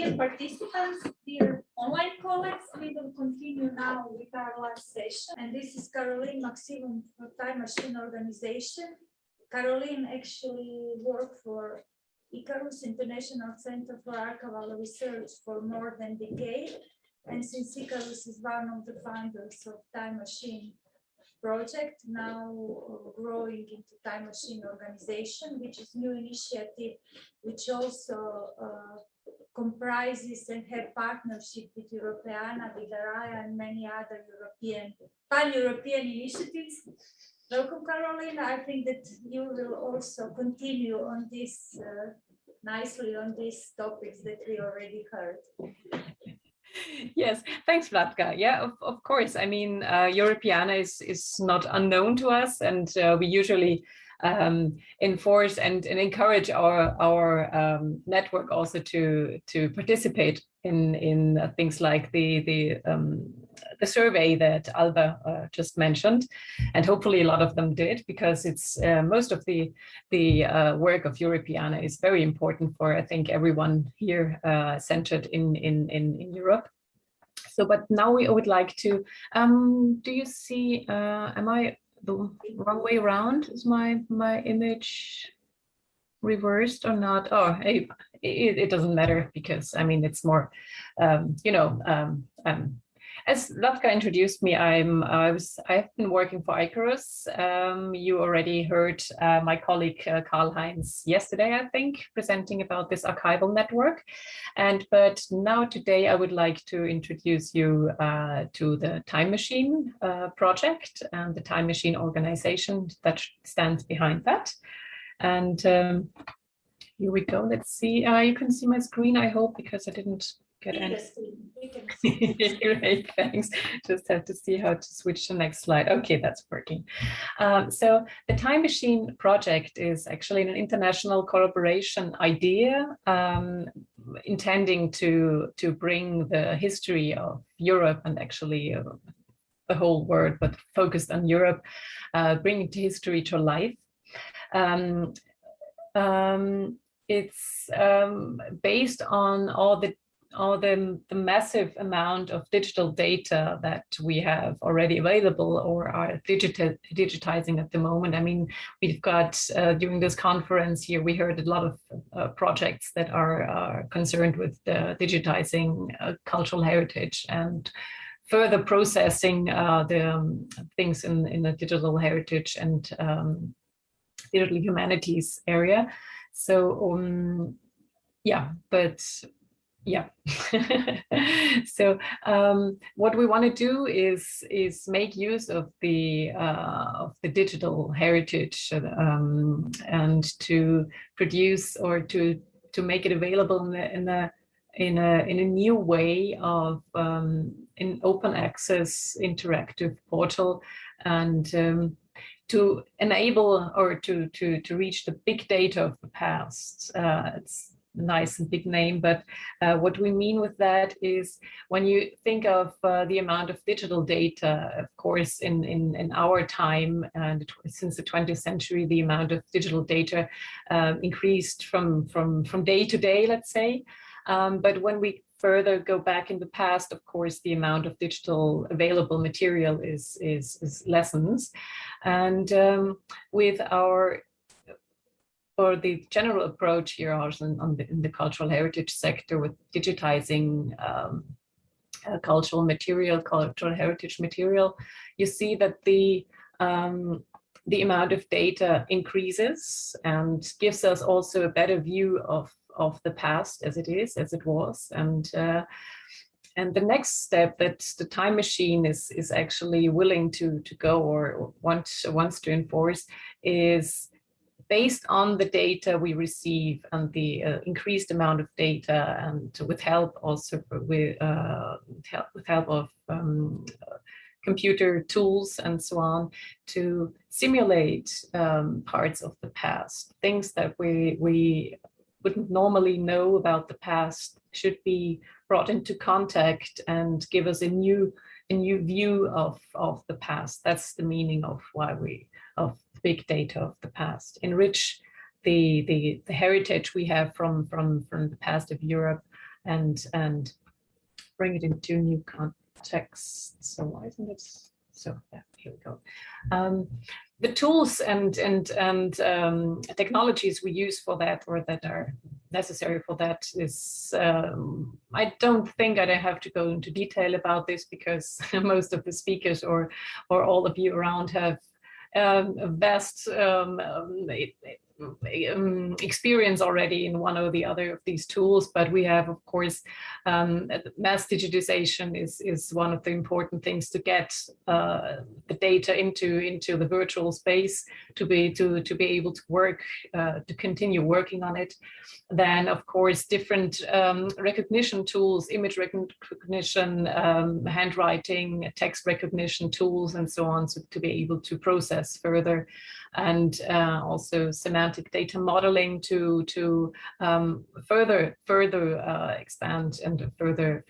Dear participants, dear online colleagues, we will continue now with our last session. And this is Caroline Maximoff for Time Machine Organization. Caroline actually worked for ICARUS, International Center for Archival Research, for more than a decade. And since ICARUS is one of the founders of Time Machine Project, now growing into Time Machine Organization, which is a new initiative, which also comprises and have partnership with Europeana, with DARIAH, and many other pan-European initiatives. Welcome, Carolina. I think that you will also continue on this nicely on these topics that we already heard. Yes, thanks, Vlatka. Yeah, of course. I mean, Europeana is not unknown to us, and we usually enforce and encourage our network also to participate in things like the survey that Alba just mentioned, and hopefully a lot of them did, because it's most of the work of Europeana is very important for, I think, everyone here centered in Europe. So, but now we would like to, do you see, am I the wrong way around? Is my image reversed or not? Oh, it doesn't matter, because I mean, it's more, you know, as Latka introduced me, I've been working for ICARUS. You already heard my colleague Karl-Heinz yesterday, I think, presenting about this archival network. But now today I would like to introduce you to the Time Machine project and the Time Machine organization that stands behind that. And here we go. Let's see. You can see my screen, I hope, because I didn't get any. Great, thanks. Just have to see how to switch to the next slide. Okay, that's working. So the Time Machine project is actually an international collaboration idea intending to bring the history of Europe, and actually the whole world, but focused on Europe, bringing the history to life. It's based on all the massive amount of digital data that we have already available or are digitizing at the moment. I mean, we've got during this conference here, we heard a lot of projects that are concerned with digitizing cultural heritage and further processing the things in the digital heritage and digital humanities area. So yeah, but yeah. So what we want to do is make use of the digital heritage and to produce or to make it available in a new way of in open access interactive portal, and to enable or to reach the big data of the past. It's a nice and big name, but what we mean with that is when you think of the amount of digital data, of course, in our time and since the 20th century, the amount of digital data increased from day to day, let's say. But when we further go back in the past, of course, the amount of digital available material is lessens. And with the general approach here also in the cultural heritage sector with digitizing cultural heritage material, you see that the amount of data increases and gives us also a better view of the past as it was. And the next step that the Time Machine is actually willing to go or wants to enforce is based on the data we receive and the increased amount of data, and with help also with help of computer tools and so on, to simulate parts of the past, things that we wouldn't normally know about the past should be brought into contact and give us a new view of the past. That's the meaning of big data of the past. Enrich the heritage we have from the past of Europe and bring it into new contexts. So why isn't it? So yeah, here we go. The tools and technologies we use for that, or that are necessary for that, is I don't think I have to go into detail about this, because most of the speakers or all of you around have a vast experience already in one or the other of these tools. But we have, of course, mass digitization is one of the important things to get the data into the virtual space, to be able to work, to continue working on it. Then, of course, different recognition tools, image recognition, handwriting, text recognition tools, and so on, so to be able to process further, and also semantic data modeling to further expand and further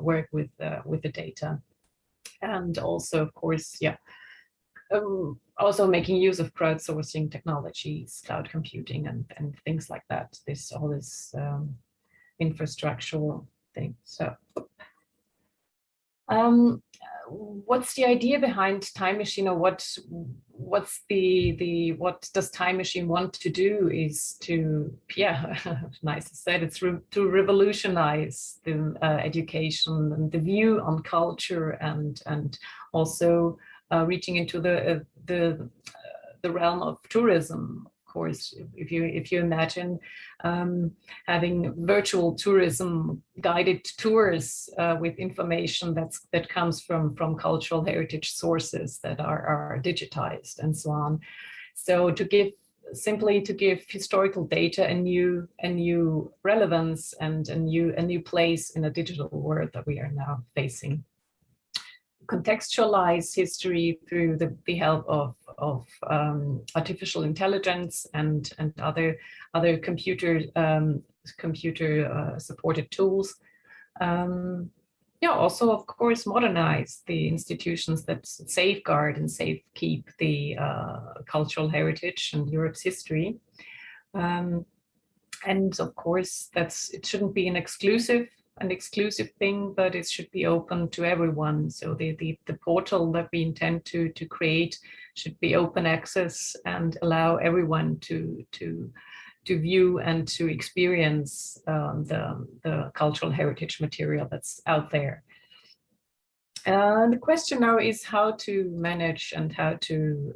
work with the data. And also, of course, yeah, also making use of crowdsourcing technologies, cloud computing, and things like that. All this infrastructural thing. So what's the idea behind Time Machine, or what does Time Machine want to do? Is to, yeah, nice to say, it's to revolutionize the education and the view on culture, and also reaching into the realm of tourism. Of course, if you imagine having virtual tourism, guided tours with information that comes from cultural heritage sources that are digitized and so on. So to give historical data a new relevance and a new place in a digital world that we are now facing. Contextualize history through the help of artificial intelligence and other computer supported tools. Yeah, also, of course, modernize the institutions that safeguard and safekeep the cultural heritage and Europe's history. And of course, it shouldn't be an exclusive thing, but it should be open to everyone. So the portal that we intend to create should be open access and allow everyone to view and to experience the cultural heritage material that's out there. The question now is how to manage and how to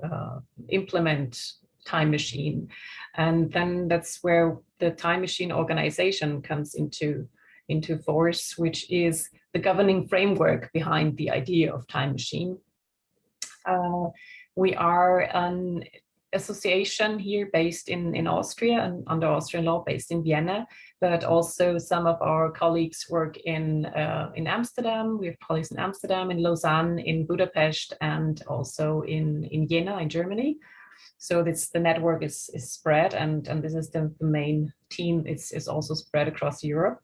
implement Time Machine. And then that's where the Time Machine organization comes into force, which is the governing framework behind the idea of Time Machine. We are an association here based in Austria and under Austrian law, based in Vienna, but also some of our colleagues work in Amsterdam. We have colleagues in Amsterdam, in Lausanne, in Budapest, and also in Jena, in Germany. So the network is spread, and this is the main team. It's also spread across Europe.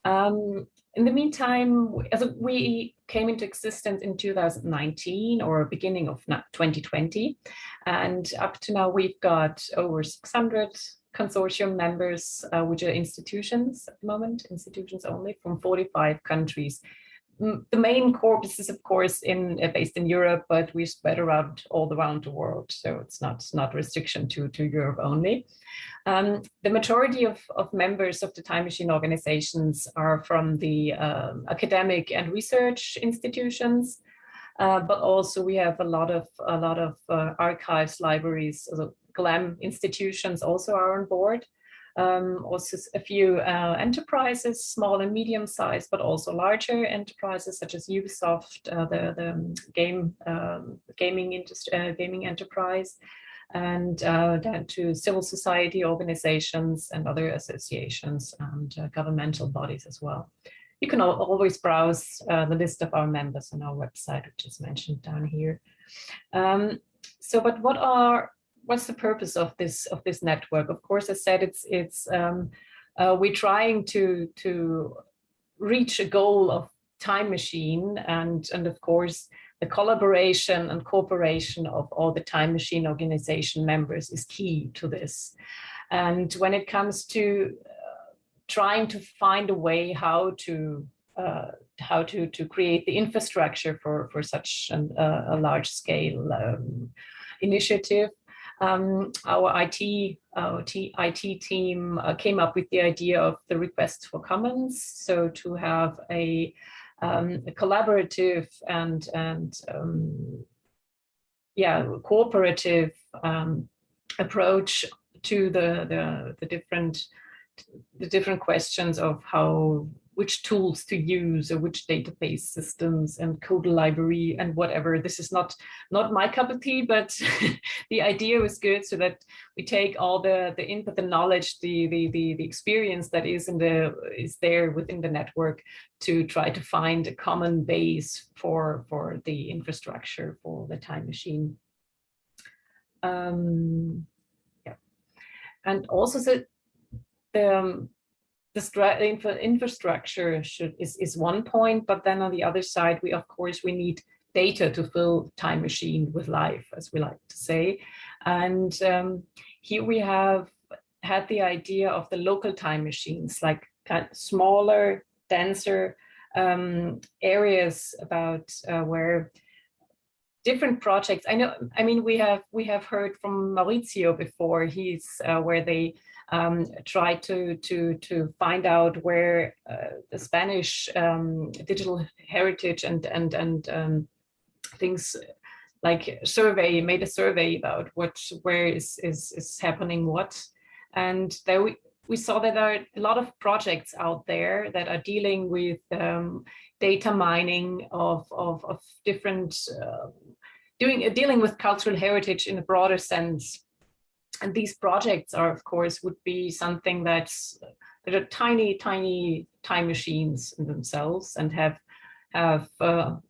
In the meantime, we came into existence in 2019 or beginning of 2020. And up to now, we've got over 600 consortium members, which are institutions at the moment, institutions only from 45 countries. The main corpus is, of course, based in Europe, but we're spread all around the world. So it's not restriction to Europe only. The majority of members of the Time Machine organizations are from the academic and research institutions, but also we have a lot of archives, libraries, GLAM institutions also are on board. Also a few enterprises, small and medium sized, but also larger enterprises such as Ubisoft, the gaming industry, gaming enterprise, and then to civil society organizations and other associations and governmental bodies as well. You can always browse the list of our members on our website, which is mentioned down here. But what's the purpose of this network? Of course, as I said, we're trying to reach a goal of Time Machine, and of course the collaboration and cooperation of all the Time Machine organization members is key to this. And when it comes to trying to find a way how to create the infrastructure for such a large scale initiative. Our IT team came up with the idea of the request for commons, so to have a collaborative and cooperative approach to the different questions of which tools to use or which database systems and code library and whatever. This is not my cup of tea, but the idea was good, so that we take all the input, the knowledge, the experience that is there within the network to try to find a common base for the infrastructure for the time machine. And also the infrastructure is one point, but then on the other side, we need data to fill time machine with life, as we like to say. And here we have had the idea of the local time machines, like kind of smaller, denser areas about where different projects. I mean, we have heard from Maurizio before. He's where they try to find out where the Spanish digital heritage and things like made a survey about where is happening what, and there we saw that there are a lot of projects out there that are dealing with data mining of different dealing with cultural heritage in a broader sense. And these projects are, of course, would be something that are tiny time machines in themselves, and have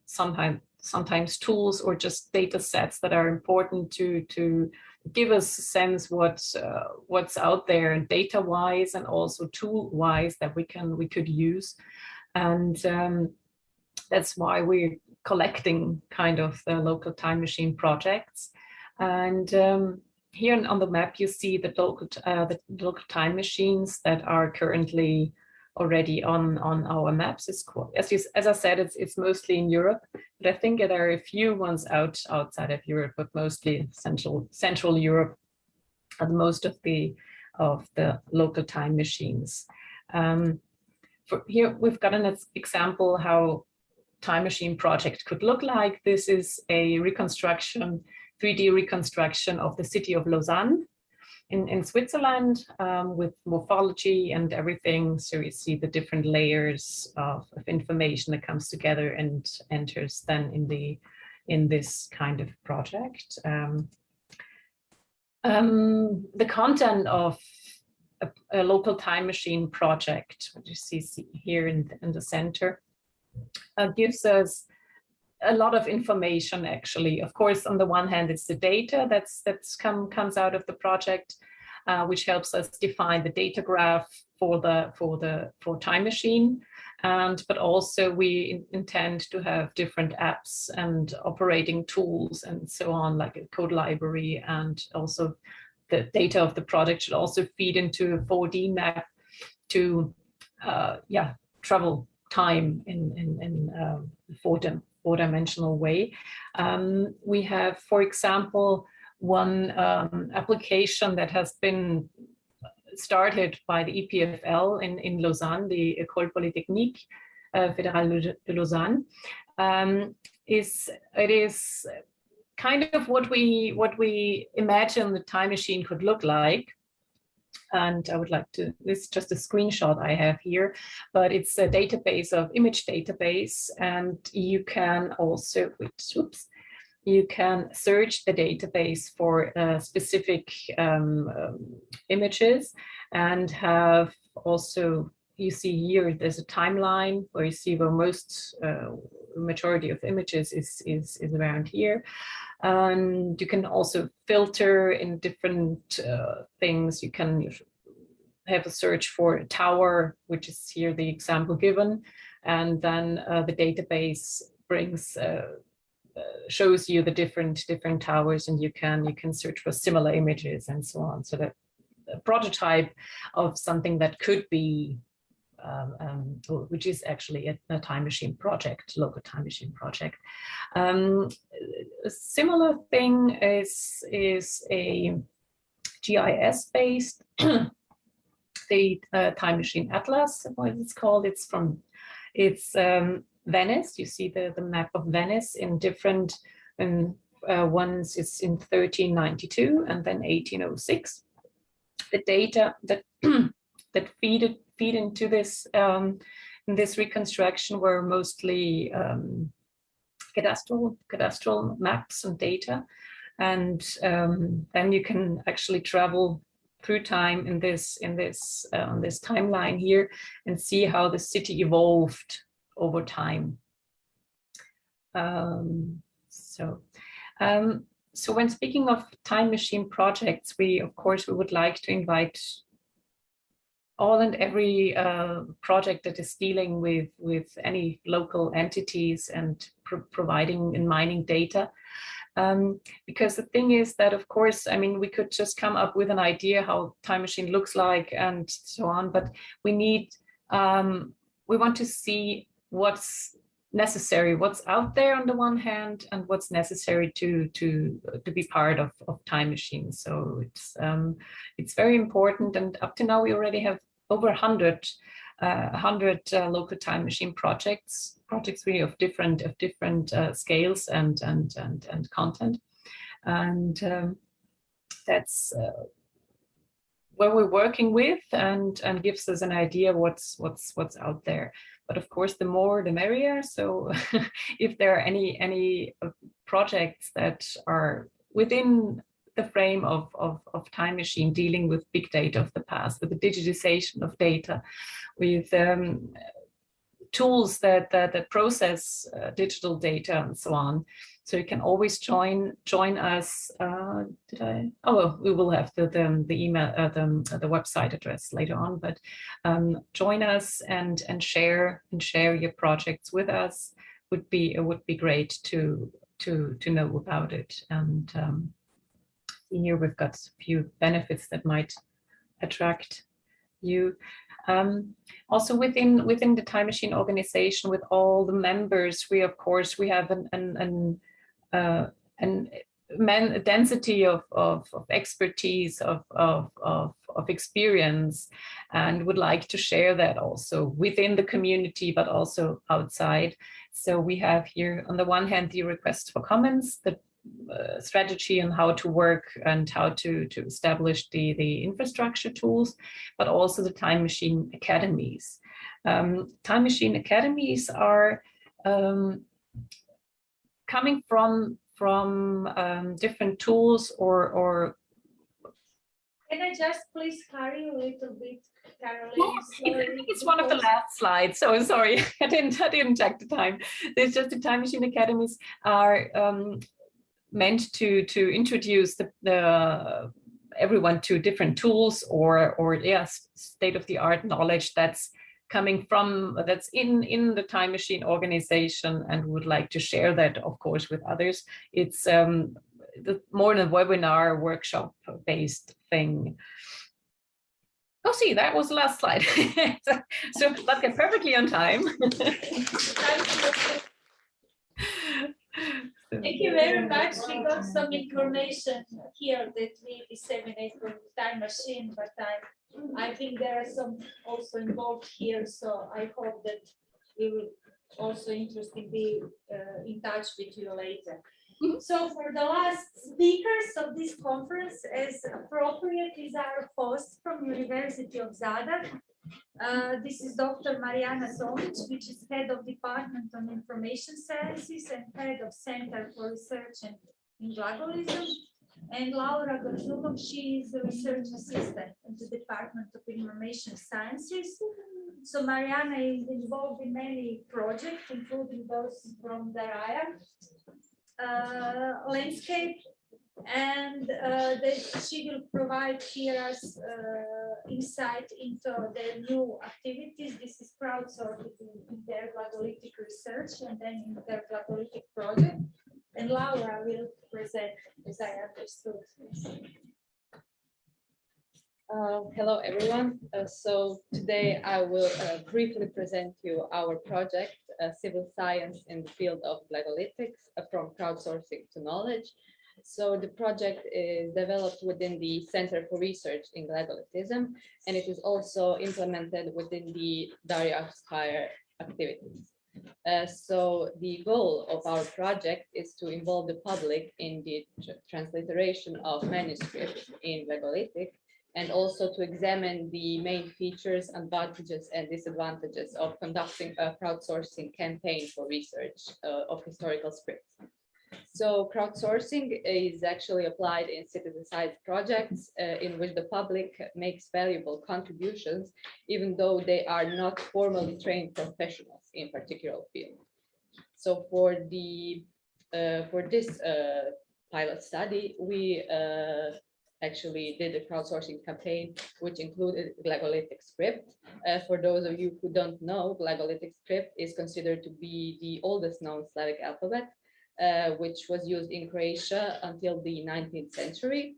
sometimes tools or just data sets that are important to give us a sense what's out there data wise and also tool wise that we could use. And that's why we're collecting kind of the local time machine projects. And here on the map, you see the local time machines that are currently already on our maps. As I said, it's mostly in Europe, but I think there are a few ones outside of Europe, but mostly Central Europe are most of the local time machines. Here we've got an example how time machine project could look like. This is a 3D reconstruction of the city of Lausanne in Switzerland, with morphology and everything. So you see the different layers of information that comes together and enters then in this kind of project. The content of a local time machine project, which you see here in the center, gives us a lot of information, actually. Of course, on the one hand, it's the data comes out of the project, which helps us define the data graph for time machine. But also we intend to have different apps and operating tools and so on, like a code library, and also the data of the project should also feed into a 4D map to travel time in four-dimensional way. We have, for example, one application that has been started by the EPFL in Lausanne, the École Polytechnique Fédérale de Lausanne. It is kind of what we imagine the time machine could look like. And I would like to, this is just a screenshot I have here, but it's a database of image database, and you can also, you can search the database for specific images, and have also, you see here, there's a timeline where you see where most majority of images is around here. And you can also filter in different things. You can have a search for a tower, which is here the example given, and then the database shows you the different towers, and you can search for similar images and so on. So that a prototype of something that could be which is actually a time machine project, local time machine project. A similar thing is a GIS-based the time machine atlas, what it's called. It's Venice. You see the map of Venice in different ones. It's in 1392 and then 1806. The data that that feed into this in this reconstruction were mostly cadastral maps and data, and then you can actually travel through time in this on this timeline here and see how the city evolved over time. So when speaking of time machine projects, of course we would like to invite all and every project that is dealing with any local entities and providing and mining data. Because the thing is that, of course, I mean, we could just come up with an idea how time machine looks like and so on, but we want to see what's necessary, what's out there on the one hand, and what's necessary to be part of time machines. So it's very important, and up to now we already have over 100 local time machine projects really of different scales and content, and that's where we're working with, and gives us an idea what's out there. But of course, the more the merrier. So if there are any projects that are within the frame of time machine, dealing with big data of the past, with the digitization of data, with tools that process digital data and so on. So you can always join us. We will have the email, the website address later on. But join us and share your projects with us. It would be great to know about it. And here we've got a few benefits that might attract you. Also within the time machine organization, with all the members, we have a density of expertise, of experience, and would like to share that also within the community, but also outside. So we have here on the one hand the request for comments, the strategy on how to work and how to establish the infrastructure tools, but also the time machine academies. Time machine academies are coming from different tools or Can I just please carry a little bit, Caroline? I think it's one of the last slides, so sorry, I didn't check the time. There's just the time machine academies are meant to introduce everyone to different tools or yes, state-of-the-art knowledge that's in the time machine organization, and would like to share that, of course, with others. It's more than a webinar workshop based thing. Oh, see, that was the last slide. So but they're perfectly on time. Thank you very much. We got some information here that we disseminate from the time machine, but I think there are some also involved here. So I hope that we will also interesting be in touch with you later. Mm-hmm. So for the last speakers of this conference, as appropriate, is our host from University of Zadar. This is Dr. Marijana, which is head of Department on Information Sciences and head of Center for Research in Glagolitism. And Laura GRZUMOV, she is a research assistant in the Department of Information Sciences. So Marijana is involved in many projects, including those from DARIAH landscape, and that she will provide here us insight into their new activities. This is crowdsourced in their glagolitic research and then in their glagolitic project. And Laura will present, as I understood. Hello, everyone. So today I will briefly present you our project, Civil Science in the Field of Glagolitics, from crowdsourcing to knowledge. So the project is developed within the Center for Research in Glagolitism, and it is also implemented within the DARIAH-HR activities. So the goal of our project is to involve the public in the transliteration of manuscripts in Glagolitic, and also to examine the main features, advantages, and disadvantages of conducting a crowdsourcing campaign for research of historical scripts. So crowdsourcing is actually applied in citizen science projects in which the public makes valuable contributions, even though they are not formally trained professionals in particular field. So for this pilot study, we actually did a crowdsourcing campaign, which included Glagolitic script. For those of you who don't know, Glagolitic script is considered to be the oldest known Slavic alphabet, which was used in Croatia until the 19th century,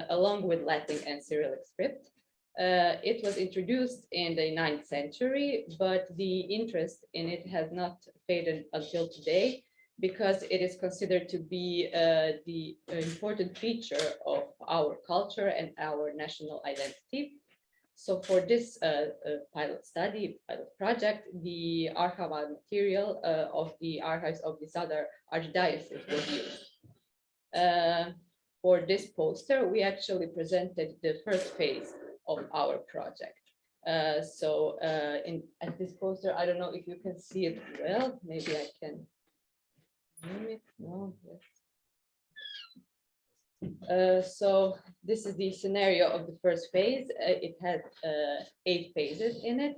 along with Latin and Cyrillic script. It was introduced in the 9th century, but the interest in it has not faded until today, because it is considered to be the important feature of our culture and our national identity. So for this pilot project, the archival material of the archives of the Zadar Archdiocese was used. For this poster, we actually presented the first phase of our project. At this poster, I don't know if you can see it well. Maybe I can zoom it. No, yes. So this is the scenario of the first phase. It had 8 phases in it.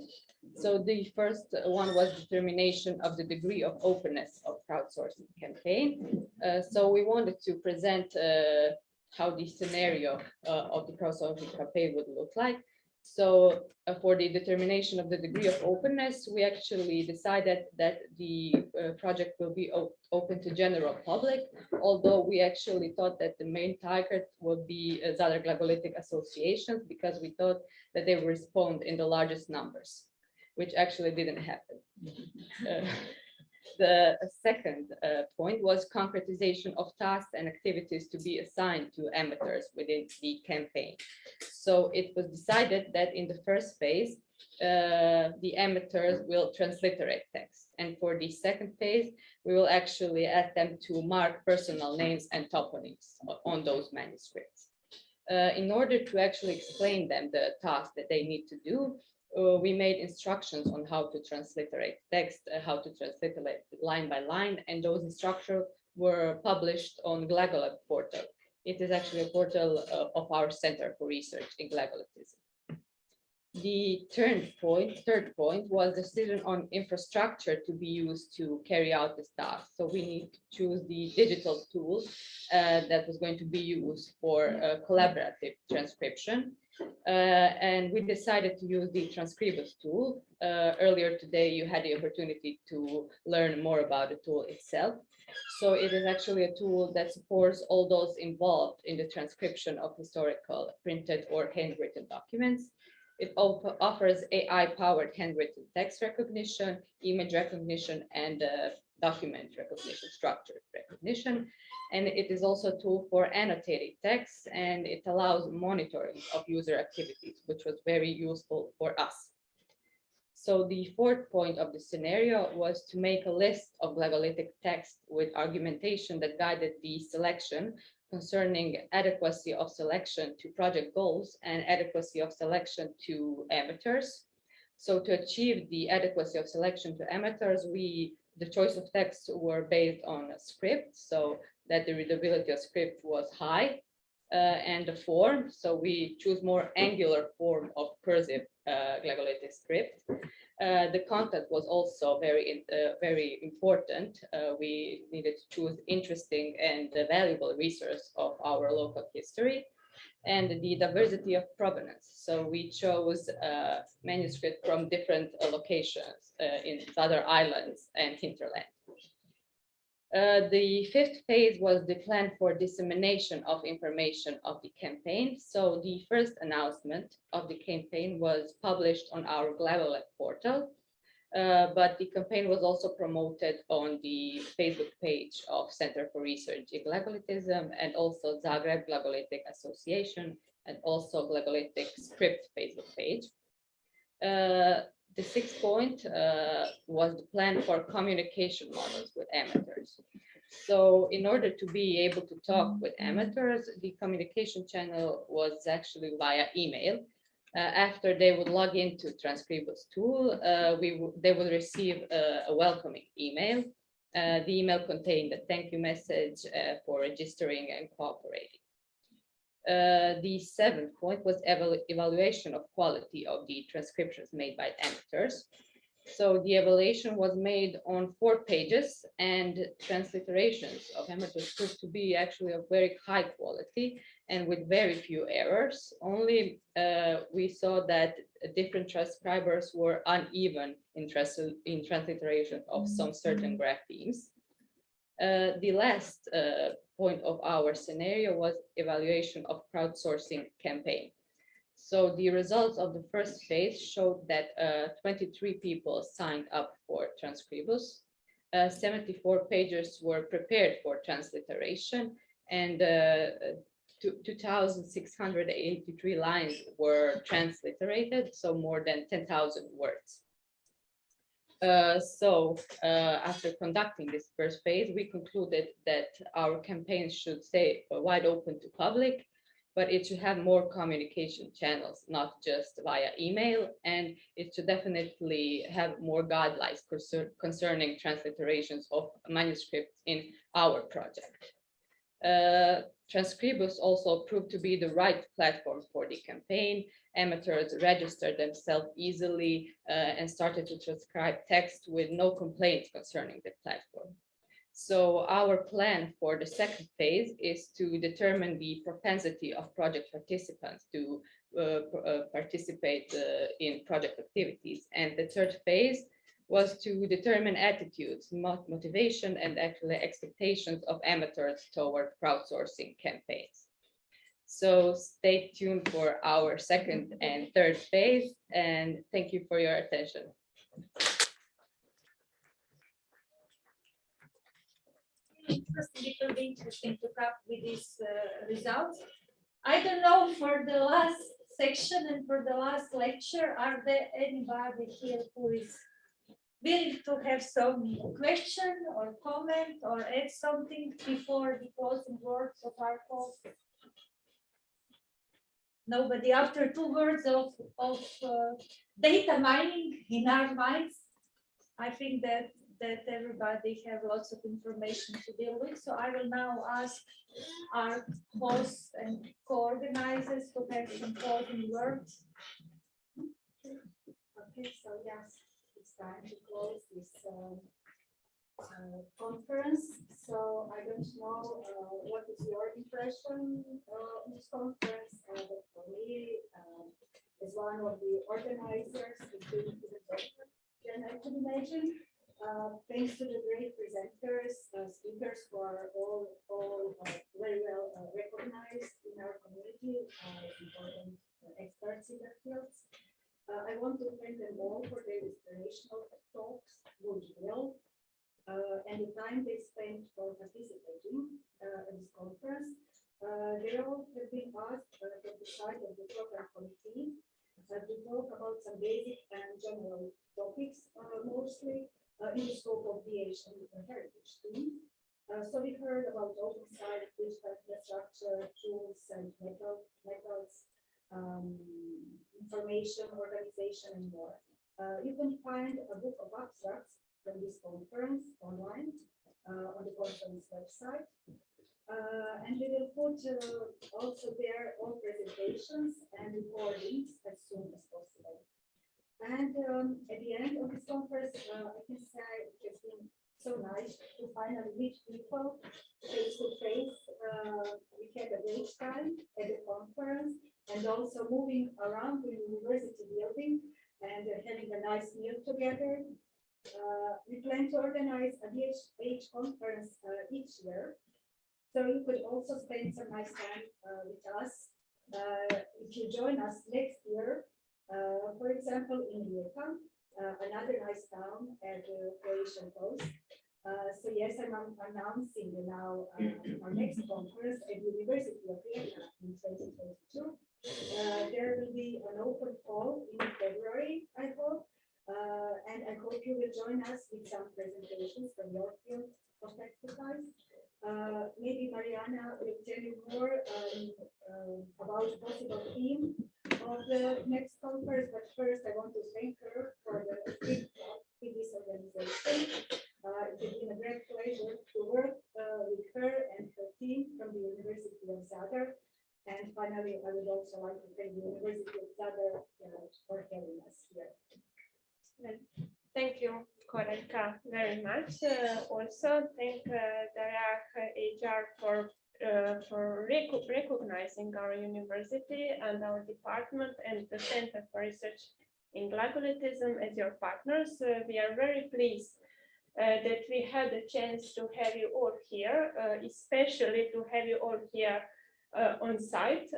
So the first one was determination of the degree of openness of crowdsourcing campaign. So we wanted to present how the scenario of the crowdsourcing campaign would look like. So for the determination of the degree of openness, we actually decided that the project will be open to general public, although we actually thought that the main target would be Zadar Glagolitic associations, because we thought that they would respond in the largest numbers, which actually didn't happen. The second point was concretization of tasks and activities to be assigned to amateurs within the campaign. So it was decided that in the first phase, the amateurs will transliterate text. And for the second phase, we will actually ask them to mark personal names and toponyms on those manuscripts. In order to actually explain them the task that they need to do, we made instructions on how to transliterate text, how to transliterate line by line, and those instructions were published on Glagolab portal. It is actually a portal of our Center for Research in Glagolitism. The third point was decision on infrastructure to be used to carry out this task. So we need to choose the digital tool that was going to be used for collaborative transcription. And we decided to use the Transcribus tool. Earlier today, you had the opportunity to learn more about the tool itself. So it is actually a tool that supports all those involved in the transcription of historical printed or handwritten documents. It offers AI-powered handwritten text recognition, image recognition, and document recognition, structured recognition. And it is also a tool for annotating text, and it allows monitoring of user activities, which was very useful for us. So the fourth point of the scenario was to make a list of Glagolitic text with argumentation that guided the selection concerning adequacy of selection to project goals and adequacy of selection to amateurs. So to achieve the adequacy of selection to amateurs, the choice of texts were based on a script, so that the readability of script was high, and the form. So we choose more angular form of cursive Glagolitic script. The content was also very important. We needed to choose interesting and valuable research of our local history, and the diversity of provenance. So we chose manuscript from different locations in other islands and hinterland. The fifth phase was the plan for dissemination of information of the campaign. So the first announcement of the campaign was published on our Glagolitism portal, but the campaign was also promoted on the Facebook page of Center for Research in Glagolitism and also Zagreb Glagolitic Association and also Glagolitic Script Facebook page. The sixth point was the plan for communication models with amateurs. So in order to be able to talk with amateurs, the communication channel was actually via email. After they would log into Transcribus tool, they would receive a welcoming email. The email contained a thank you message for registering and cooperating. The seventh point was evaluation of quality of the transcriptions made by amateurs. So the evaluation was made on 4 pages, and transliterations of amateurs proved to be actually of very high quality and with very few errors. Only we saw that different transcribers were uneven in transliteration of some certain graphemes. The last point of our scenario was evaluation of crowdsourcing campaign. So the results of the first phase showed that 23 people signed up for Transcribus, 74 pages were prepared for transliteration, and 2,683 lines were transliterated, so more than 10,000 words. After conducting this first phase, we concluded that our campaign should stay wide open to public, but it should have more communication channels, not just via email, and it should definitely have more guidelines concerning transliterations of manuscripts in our project. Transcribus also proved to be the right platform for the campaign. Amateurs registered themselves easily and started to transcribe text with no complaints concerning the platform. So our plan for the second phase is to determine the propensity of project participants to participate in project activities. And the third phase was to determine attitudes, motivation, and actually expectations of amateurs toward crowdsourcing campaigns. So stay tuned for our second and third phase, and thank you for your attention. It will be interesting to come with these results. I don't know for the last section and for the last lecture, are there anybody here who is willing to have some question or comment or add something before the closing words of our talk? Nobody. After 2 words of data mining in our minds, I think that everybody have lots of information to deal with. So I will now ask our hosts and co-organizers to have some closing words. Okay, so yes, it's time to close this conference. So I don't know what is your impression on this conference, but for me, as one of the organizers, it's been even better than I could imagine. Thanks to the great presenters, speakers who are all very well recognized in our community as important experts in their fields. I want to thank them all for their inspirational talks, goodwill, and the time they spent for participating in this conference. They all have been asked from the side of the program committee to talk about some basic and general topics, mostly in the scope of DARIAH heritage team. So we heard about oversight, digital infrastructure, tools and methods, information, organization, and more. You can find a book of abstracts from this conference online on the conference website. And we will put also there all presentations and recordings as soon as possible. And at the end of this conference, I can say it has been so nice to finally meet people face to face. We had a great time at the conference and also moving around the university building and having a nice meal together. We plan to organize a DARIAH conference each year. So you could also spend some nice time with us if you join us next year, for example, in Rijeka, another nice town at the Croatian coast. So yes, I'm announcing now our next conference at the University of Rijeka in 2022. There will be an open call in February, I hope, and I hope you will join us with some presentations from your field of expertise. Maybe Marijana will tell you more about the possible theme of the next conference, but first I want to thank her for the big help in this organization. It has been a great pleasure to work with her and her team from the University of Zadar. And finally, I would also like to thank the University of Zadar for having us here. Thank you, Korenka, very much. Also, thank DARIAH-HR for recognizing our university and our department and the Center for Research in Glagolitism as your partners. We are very pleased that we had a chance to have you all here, especially to have you all here on site,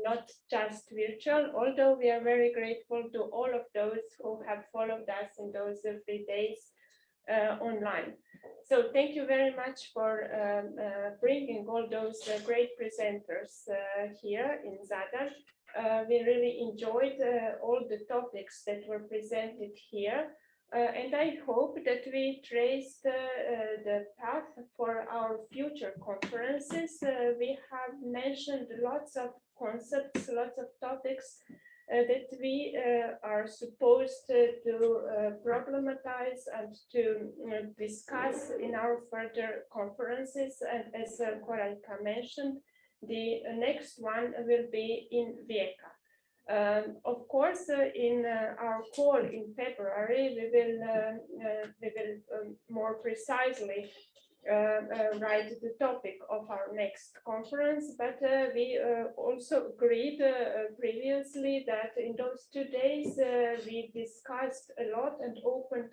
not just virtual, although we are very grateful to all of those who have followed us in those 3 days online. So thank you very much for bringing all those great presenters here in Zadar. We really enjoyed all the topics that were presented here. And I hope that we traced the path for our future conferences. We have mentioned lots of concepts, lots of topics that we are supposed to problematize and to discuss in our further conferences. And as Korenka mentioned, the next one will be in Rijeka. Of course, in our call in February, we will more precisely write the topic of our next conference, but we also agreed previously that in those 2 days we discussed a lot and opened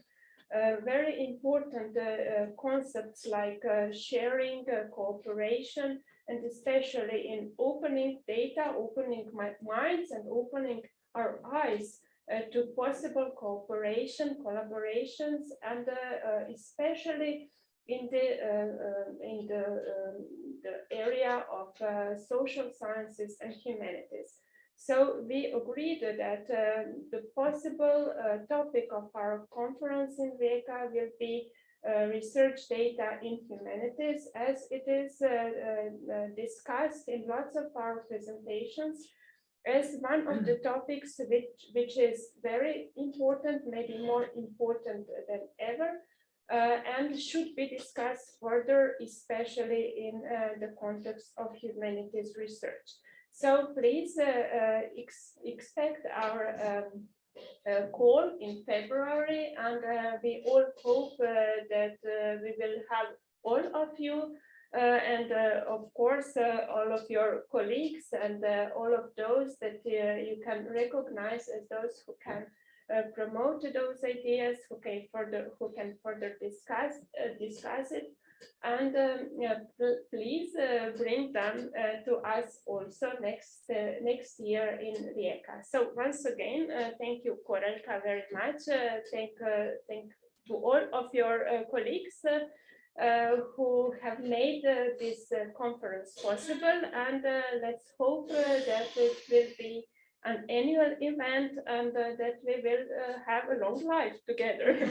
very important concepts like sharing, cooperation, and especially in opening data, opening minds, and opening our eyes to possible cooperation, collaborations, and especially in the area of social sciences and humanities. So we agreed that the possible topic of our conference in Rijeka will be research data in humanities, as it is discussed in lots of our presentations as one of the topics which is very important, maybe more important than ever, and should be discussed further, especially in the context of humanities research. So please expect our call in February, and we all hope that we will have all of you and of course all of your colleagues and all of those that you can recognize as those who can promote those ideas, who can further discuss it, and please bring them to us also next year in Rijeka. So once again, thank you, Korenka, very much. Thank to all of your colleagues who have made this conference possible, and let's hope that it will be an annual event and that we will have a long life together.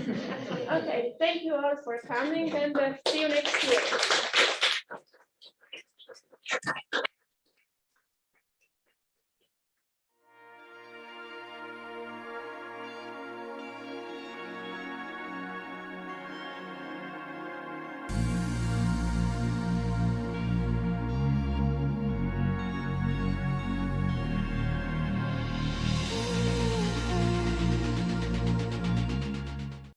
Okay, thank you all for coming, and see you next year.